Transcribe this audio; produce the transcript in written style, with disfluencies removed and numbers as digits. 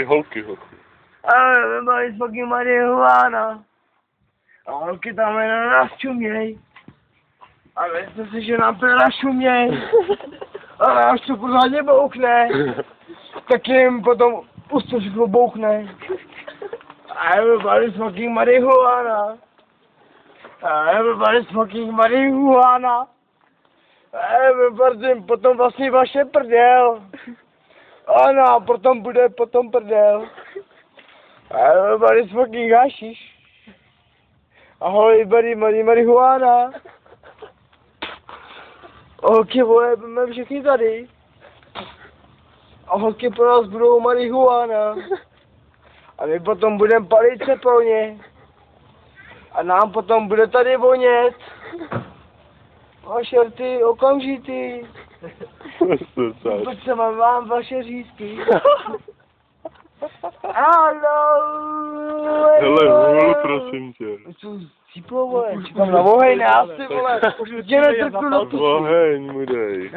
ty holky, hochu. Ale byli fucking marihuana. A holky tam jenom nás čuměj. A myslím si, že nám teda šuměj. A nás to pořádně boukne. Tak jim potom pusto všechno boukne. A everybody's fucking marihuana. A everybody's fucking marihuana. A everybody potom vlastně vaše prdel. Ano, potom bude potom prdel. A everybody's fucking hašiš. Ahoj, buddy, marihuana. Holky, vole, budeme všichni tady. A holky pro nás budou marihuana. A my potom budeme palit se pro ně. A nám potom bude tady vonět. A šerty okamžitý. Pojď se vám vaše řízky. Haló. Hele, hůl, prosím tě. Co cíplo, vole? Čekám na oheň, já si, vole. Jděme trknu do tu. Oheň mu dej.